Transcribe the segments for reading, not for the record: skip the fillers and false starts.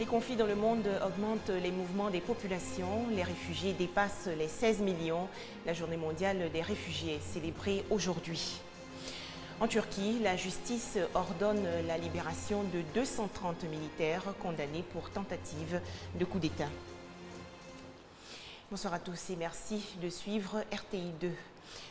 Les conflits dans le monde augmentent les mouvements des populations. Les réfugiés dépassent les 16 millions. La journée mondiale des réfugiés est célébrée aujourd'hui. En Turquie, la justice ordonne la libération de 230 militaires condamnés pour tentative de coup d'État. Bonsoir à tous et merci de suivre RTI 2.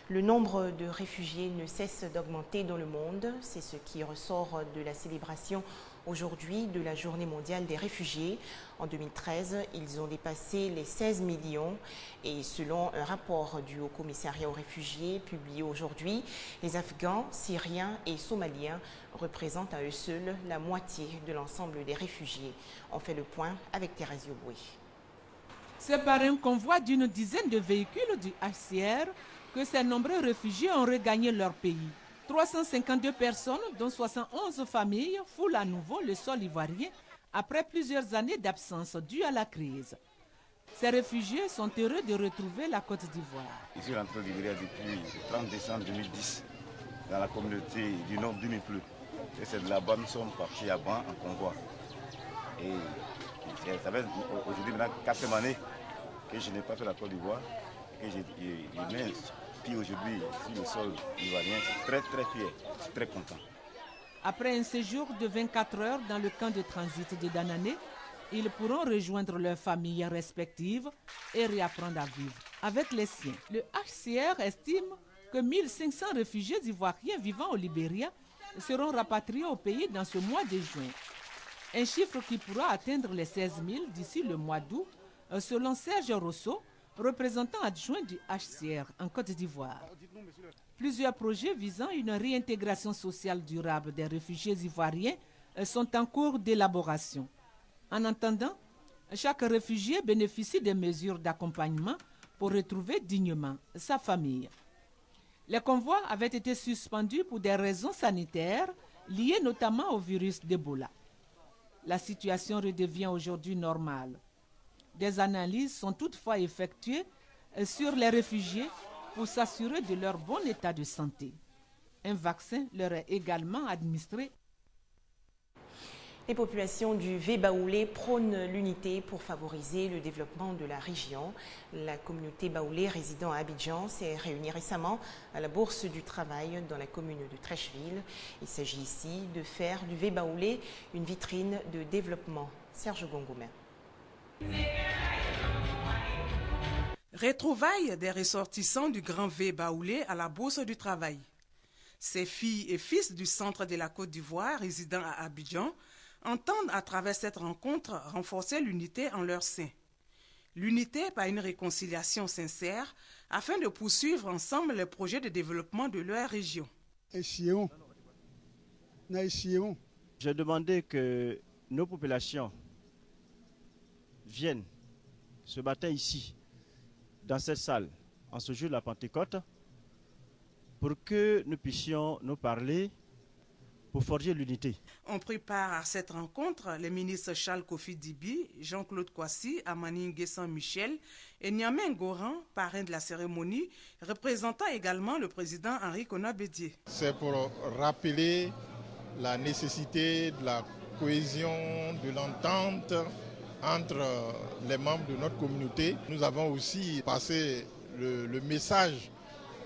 Le nombre de réfugiés ne cesse d'augmenter dans le monde. C'est ce qui ressort de la célébration aujourd'hui de la Journée mondiale des réfugiés. En 2013, ils ont dépassé les 16 millions et selon un rapport du Haut Commissariat aux réfugiés publié aujourd'hui, les Afghans, Syriens et Somaliens représentent à eux seuls la moitié de l'ensemble des réfugiés. On fait le point avec Thérèse Yoboué. C'est par un convoi d'une dizaine de véhicules du HCR que ces nombreux réfugiés ont regagné leur pays. 352 personnes, dont 71 familles, foulent à nouveau le sol ivoirien après plusieurs années d'absence due à la crise. Ces réfugiés sont heureux de retrouver la Côte d'Ivoire. Je suis rentré au Libéria depuis le 30 décembre 2010 dans la communauté du nord d'Unipleu. Et c'est de là-bas que nous sommes partis à Ban en convoi. Et ça fait aujourd'hui maintenant 4 années que je n'ai pas fait la Côte d'Ivoire. Et je mets pied aujourd'hui sur le sol ivoirien. Je suis très fier, je suis très content. Après un séjour de 24 heures dans le camp de transit de Danané, ils pourront rejoindre leurs familles respectives et réapprendre à vivre avec les siens. Le HCR estime que 1500 réfugiés ivoiriens vivant au Libéria seront rapatriés au pays dans ce mois de juin. Un chiffre qui pourra atteindre les 16 000 d'ici le mois d'août, selon Serge Rosso, représentant adjoint du HCR en Côte d'Ivoire. Plusieurs projets visant une réintégration sociale durable des réfugiés ivoiriens sont en cours d'élaboration. En attendant, chaque réfugié bénéficie des mesures d'accompagnement pour retrouver dignement sa famille. Les convois avaient été suspendus pour des raisons sanitaires liées notamment au virus d'Ebola. La situation redevient aujourd'hui normale. Des analyses sont toutefois effectuées sur les réfugiés pour s'assurer de leur bon état de santé. Un vaccin leur est également administré. Les populations du V-Baoulé prônent l'unité pour favoriser le développement de la région. La communauté baoulé résidant à Abidjan s'est réunie récemment à la Bourse du Travail dans la commune de Trècheville. Il s'agit ici de faire du V-Baoulé une vitrine de développement. Serge Gongoumé. Retrouvailles des ressortissants du Grand V Baoulé à la Bourse du Travail. Ces filles et fils du centre de la Côte d'Ivoire résidant à Abidjan entendent à travers cette rencontre renforcer l'unité en leur sein. L'unité par une réconciliation sincère afin de poursuivre ensemble les projets de développement de leur région. J'ai demandé que nos populations viennent ce matin ici, dans cette salle, en ce jour de la Pentecôte, pour que nous puissions nous parler, pour forger l'unité. On prit part à cette rencontre les ministres Charles Kofi Dibi, Jean-Claude Kouassi, Amani Nguessan Michel et Niamé Ngoran, parrain de la cérémonie, représentant également le président Henri Konabédié. C'est pour rappeler la nécessité de la cohésion, de l'entente entre les membres de notre communauté. Nous avons aussi passé le message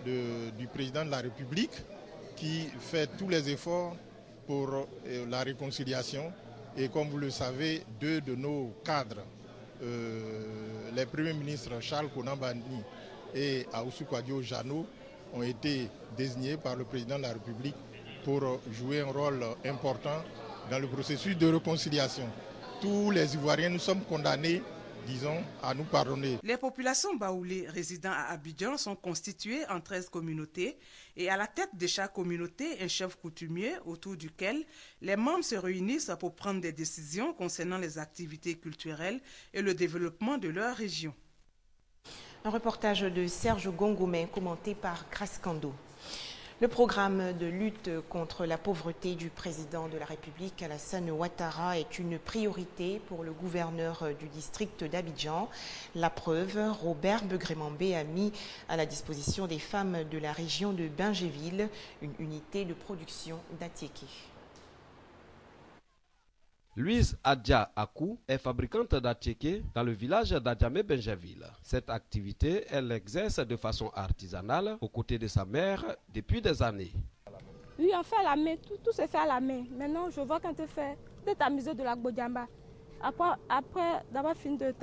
du président de la République qui fait tous les efforts pour la réconciliation. Et comme vous le savez, 2 de nos cadres, les premiers ministres Charles Konambani et Aoussou Kwadio Jano, ont été désignés par le président de la République pour jouer un rôle important dans le processus de réconciliation. Tous les Ivoiriens, nous sommes condamnés, disons, à nous pardonner. Les populations baoulées résidant à Abidjan sont constituées en 13 communautés et à la tête de chaque communauté, un chef coutumier autour duquel les membres se réunissent pour prendre des décisions concernant les activités culturelles et le développement de leur région. Un reportage de Serge Gongoumé commenté par Grace Kando. Le programme de lutte contre la pauvreté du président de la République, Alassane Ouattara, est une priorité pour le gouverneur du district d'Abidjan. La preuve, Robert Begremambé a mis à la disposition des femmes de la région de Bingéville une unité de production d'Atiéké. Louise Adja Akou est fabricante d'attiéké dans le village d'Adjamé-Benjaville. Cette activité, elle l'exerce de façon artisanale aux côtés de sa mère depuis des années. Oui, on fait à la main, tout se fait à la main. Maintenant, je vois quand tu fais de tamiser de la gbodjamba. Après d'avoir fini de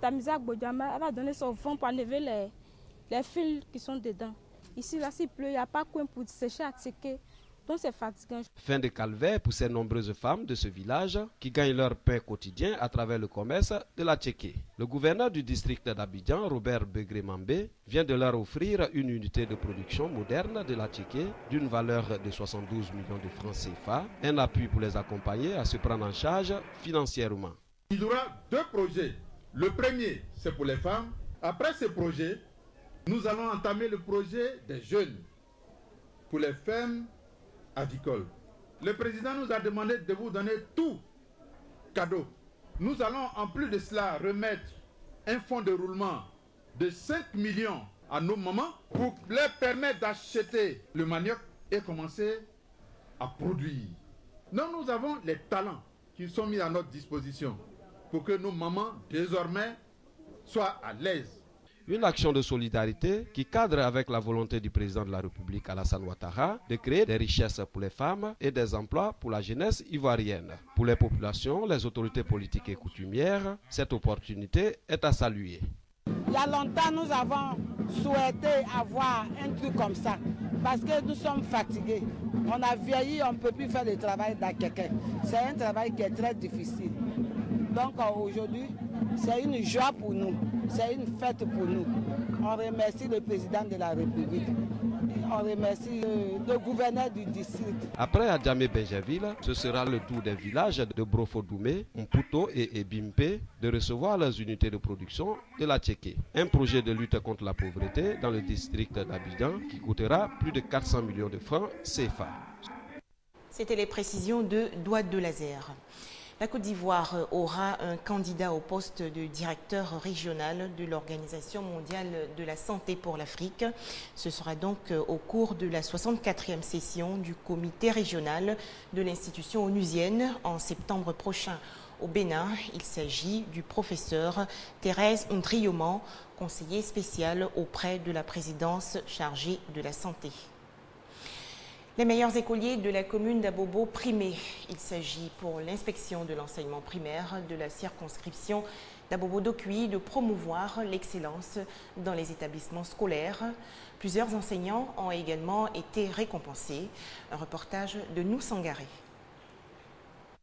tamiser la gbodjamba, elle va donner son vent pour enlever les fils qui sont dedans. Ici, là, s'il pleut, il n'y a pas coin pour sécher l'attiéké. Donc c'est fatigant. Fin de calvaire pour ces nombreuses femmes de ce village qui gagnent leur pain quotidien à travers le commerce de l'attiéké. Le gouverneur du district d'Abidjan, Robert Begré-Mambé, vient de leur offrir une unité de production moderne de l'attiéké d'une valeur de 72 millions de francs CFA, un appui pour les accompagner à se prendre en charge financièrement. Il y aura 2 projets. Le premier, c'est pour les femmes. Après ce projet, nous allons entamer le projet des jeunes pour les femmes avicoles. Le président nous a demandé de vous donner tout cadeau. Nous allons en plus de cela remettre un fonds de roulement de 5 millions à nos mamans pour leur permettre d'acheter le manioc et commencer à produire. Nous avons les talents qui sont mis à notre disposition pour que nos mamans désormais soient à l'aise. Une action de solidarité qui cadre avec la volonté du président de la République Alassane Ouattara de créer des richesses pour les femmes et des emplois pour la jeunesse ivoirienne. Pour les populations, les autorités politiques et coutumières, cette opportunité est à saluer. Il y a longtemps, nous avons souhaité avoir un truc comme ça parce que nous sommes fatigués. On a vieilli, on ne peut plus faire le travail d'attiéké. C'est un travail qui est très difficile. Donc aujourd'hui, c'est une joie pour nous, c'est une fête pour nous. On remercie le président de la République, on remercie le gouverneur du district. Après Adjamé-Benjaville, ce sera le tour des villages de Brofodoumé, Mputo et Ebimpe de recevoir leurs unités de production de l'attiéké. Un projet de lutte contre la pauvreté dans le district d'Abidjan qui coûtera plus de 400 millions de francs CFA. C'était les précisions de Douad de Lazer. La Côte d'Ivoire aura un candidat au poste de directeur régional de l'Organisation mondiale de la santé pour l'Afrique. Ce sera donc au cours de la 64e session du comité régional de l'institution onusienne en septembre prochain au Bénin. Il s'agit du professeur Thérèse Ndrioman, conseiller spécial auprès de la présidence chargée de la santé. Les meilleurs écoliers de la commune d'Abobo primés. Il s'agit pour l'inspection de l'enseignement primaire de la circonscription d'Abobo-Dokui de promouvoir l'excellence dans les établissements scolaires. Plusieurs enseignants ont également été récompensés. Un reportage de Nou Sangaré.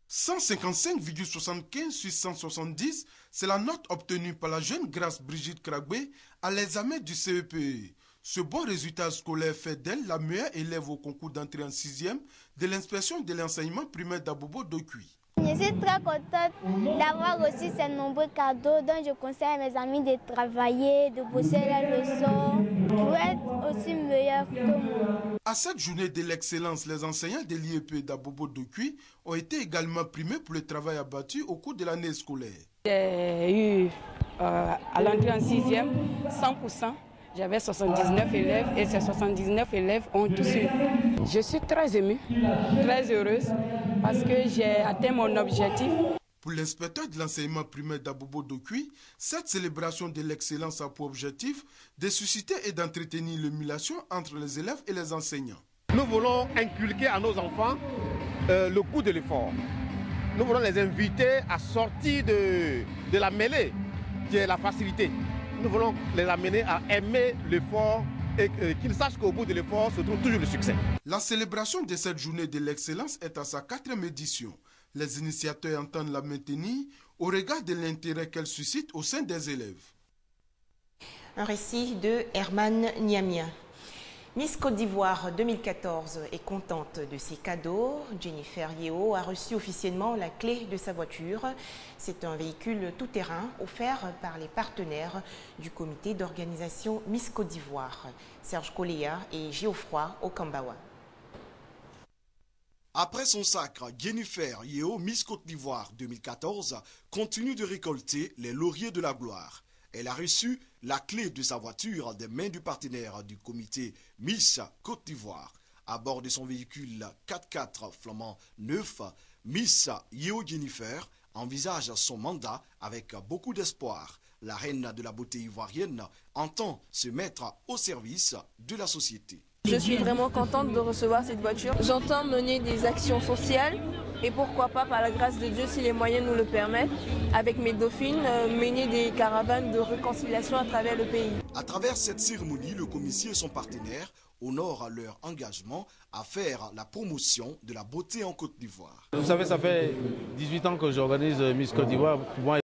155,75 sur 170, c'est la note obtenue par la jeune Grâce Brigitte Kragbe à l'examen du CEPE. Ce bon résultat scolaire fait d'elle la meilleure élève au concours d'entrée en 6e de l'inspection de l'enseignement primaire d'Abobo-Dokui. Je suis très contente d'avoir reçu ces nombreux cadeaux dont je conseille à mes amis de travailler, de bosser les leçons pour être aussi meilleurs que moi. À cette journée de l'excellence, les enseignants de l'IEP d'Abobo-Dokui ont été également primés pour le travail abattu au cours de l'année scolaire. J'ai eu à l'entrée en 6e 100%. J'avais 79 élèves et ces 79 élèves ont tous eu. Je suis très émue, très heureuse parce que j'ai atteint mon objectif. Pour l'inspecteur de l'enseignement primaire d'Abobo-Dokui, cette célébration de l'excellence a pour objectif de susciter et d'entretenir l'émulation entre les élèves et les enseignants. Nous voulons inculquer à nos enfants le goût de l'effort. Nous voulons les inviter à sortir de la mêlée, qui est la facilité. Nous voulons les amener à aimer l'effort et qu'ils sachent qu'au bout de l'effort se trouve toujours le succès. La célébration de cette journée de l'excellence est à sa 4e édition. Les initiateurs entendent la maintenir au regard de l'intérêt qu'elle suscite au sein des élèves. Un récit de Herman Niamia. Miss Côte d'Ivoire 2014 est contente de ses cadeaux. Jennifer Yeo a reçu officiellement la clé de sa voiture. C'est un véhicule tout-terrain offert par les partenaires du comité d'organisation Miss Côte d'Ivoire, Serge Koléa et Geoffroy Okambawa. Après son sacre, Jennifer Yeo, Miss Côte d'Ivoire 2014, continue de récolter les lauriers de la gloire. Elle a reçu la clé de sa voiture des mains du partenaire du comité Miss Côte d'Ivoire. À bord de son véhicule 4x4 flamand neuf, Miss Yeo Jennifer envisage son mandat avec beaucoup d'espoir. La reine de la beauté ivoirienne entend se mettre au service de la société. Je suis vraiment contente de recevoir cette voiture. J'entends mener des actions sociales et pourquoi pas, par la grâce de Dieu, si les moyens nous le permettent, avec mes dauphines, mener des caravanes de réconciliation à travers le pays. À travers cette cérémonie, le commissaire et son partenaire honorent leur engagement à faire la promotion de la beauté en Côte d'Ivoire. Vous savez, ça fait 18 ans que j'organise Miss Côte d'Ivoire. Pour moi,